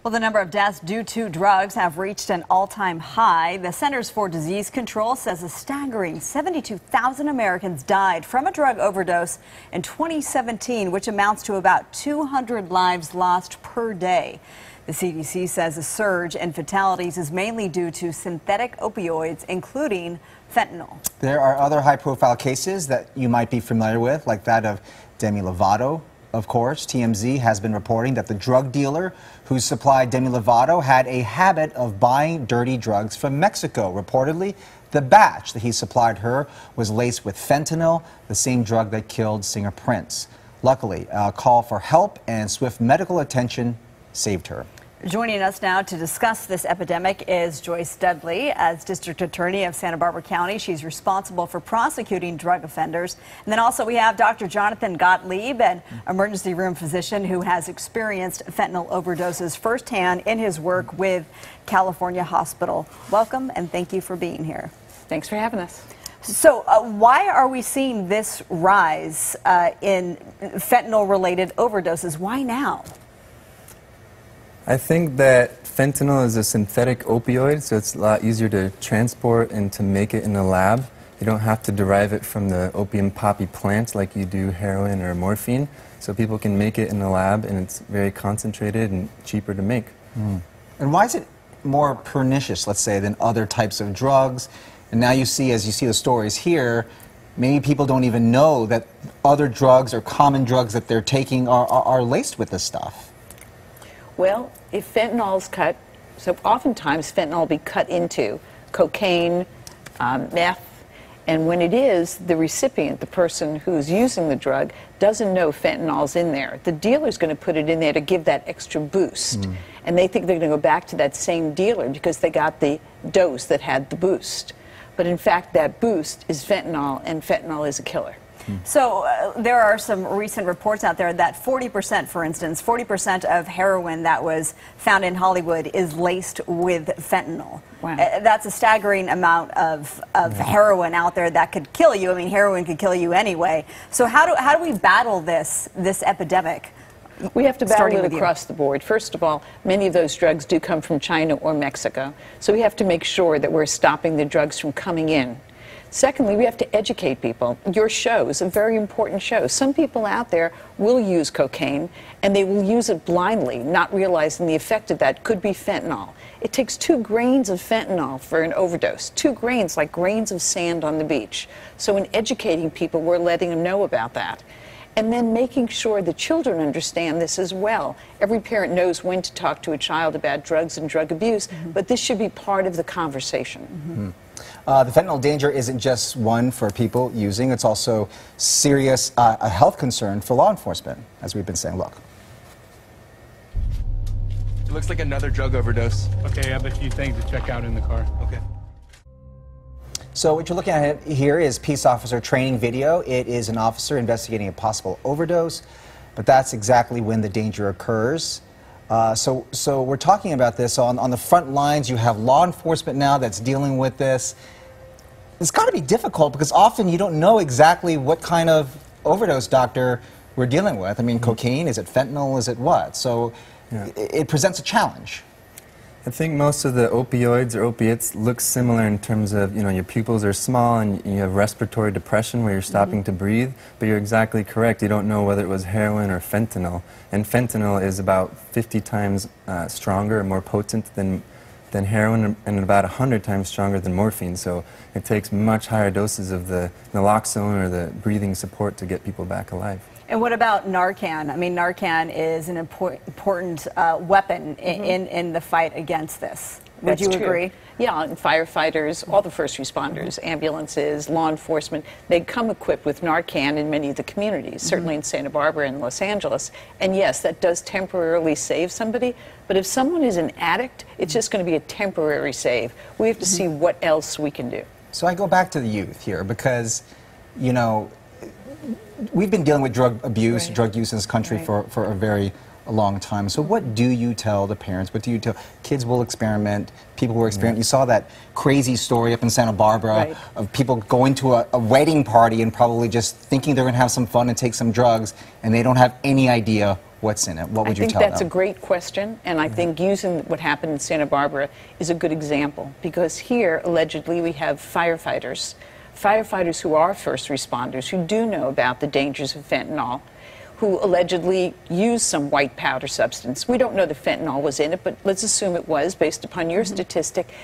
Well, the number of deaths due to drugs have reached an all-time high. The Centers for Disease Control says a staggering 72,000 Americans died from a drug overdose in 2017, which amounts to about 200 lives lost per day. The CDC says a surge in fatalities is mainly due to synthetic opioids, including fentanyl. There are other high-profile cases that you might be familiar with, like that of Demi Lovato. Of course, TMZ has been reporting that the drug dealer who supplied Demi Lovato had a habit of buying dirty drugs from Mexico. Reportedly, the batch that he supplied her was laced with fentanyl, the same drug that killed singer Prince. Luckily, a call for help and swift medical attention saved her. Joining us now to discuss this epidemic is Joyce Dudley. As District Attorney of Santa Barbara County, she's responsible for prosecuting drug offenders. And then also we have Dr. Jonathan Gottlieb, an emergency room physician who has experienced fentanyl overdoses firsthand in his work with California Hospital. Welcome and thank you for being here. Thanks for having us. So why are we seeing this rise in fentanyl-related overdoses? Why now? I think that fentanyl is a synthetic opioid, so it's a lot easier to transport and to make it in a lab. You don't have to derive it from the opium poppy plant like you do heroin or morphine. So people can make it in a lab, and it's very concentrated and cheaper to make. And why is it more pernicious, let's say, than other types of drugs? And now you see, as you see the stories here, maybe people don't even know that other drugs or common drugs that they're taking are laced with this stuff. Well, if fentanyl's cut, so oftentimes fentanyl will be cut into cocaine, meth, and when it is, the recipient, the person who's using the drug, doesn't know fentanyl's in there. The dealer's going to put it in there to give that extra boost. And they think they're going to go back to that same dealer because they got the dose that had the boost. But in fact, that boost is fentanyl, and fentanyl is a killer. So there are some recent reports out there that 40%, for instance, 40% of heroin that was found in Hollywood is laced with fentanyl. Wow. That's a staggering amount of heroin out there that could kill you. I mean, heroin could kill you anyway. So how do we battle this epidemic? We have to battle it across the board. First of all, many of those drugs do come from China or Mexico. So we have to make sure that we're stopping the drugs from coming in. Secondly, we have to educate people. Your show is a very important show. Some people out there will use cocaine, and they will use it blindly, not realizing the effect of that could be fentanyl. It takes 2 grains of fentanyl for an overdose. 2 grains, like grains of sand on the beach. So in educating people, we're letting them know about that. And then making sure the children understand this as well. Every parent knows when to talk to a child about drugs and drug abuse, but this should be part of the conversation. The fentanyl danger isn't just one for people using, it's also serious a health concern for law enforcement, as we've been saying. Look. It looks like another drug overdose. Okay, I have a few things to check out in the car. Okay. So what you're looking at here is peace officer training video. It is an officer investigating a possible overdose, but that's exactly when the danger occurs. So we're talking about this on the front lines. You have law enforcement now that's dealing with this. It's got to be difficult because often you don't know exactly what kind of overdose, doctor, we're dealing with. I mean, cocaine, is it fentanyl, is it what? So it presents a challenge. I think most of the opioids or opiates look similar in terms of, your pupils are small and you have respiratory depression where you're stopping to breathe, but you're exactly correct. You don't know whether it was heroin or fentanyl. And fentanyl is about 50 times stronger and more potent than heroin, and about 100 times stronger than morphine. So it takes much higher doses of the naloxone or the breathing support to get people back alive. And what about Narcan? I mean, Narcan is an important weapon in the fight against this. Would you agree? Yeah, and firefighters, all the first responders, ambulances, law enforcement, they come equipped with Narcan in many of the communities, certainly in Santa Barbara and Los Angeles. And yes, that does temporarily save somebody, but if someone is an addict, it's just going to be a temporary save. We have to see what else we can do. So I go back to the youth here because, we've been dealing with drug abuse, drug use in this country for a very long time. So what do you tell the parents? What do you tell? Kids will experiment, people will experiment. You saw that crazy story up in Santa Barbara of people going to a wedding party and probably just thinking they're going to have some fun and take some drugs, and they don't have any idea what's in it? What would you tell them? I think that's a great question, and I think using what happened in Santa Barbara is a good example, because here, allegedly, we have firefighters who are first responders, who do know about the dangers of fentanyl, who allegedly used some white powder substance. We don't know that fentanyl was in it, but let's assume it was, based upon your statistic,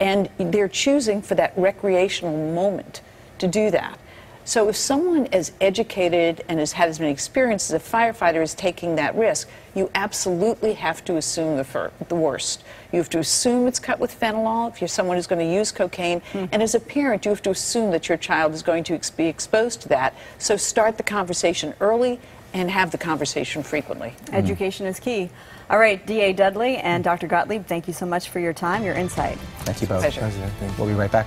and they're choosing for that recreational moment to do that. So if someone as educated and has had as many experiences as a firefighter is taking that risk, you absolutely have to assume the worst. You have to assume it's cut with fentanyl if you're someone who's going to use cocaine. And as a parent, you have to assume that your child is going to be exposed to that. So start the conversation early and have the conversation frequently. Education is key. All right, D.A. Dudley and Dr. Gottlieb, thank you so much for your time, your insight. Thank you both. Pleasure. Pleasure. Thank you. We'll be right back.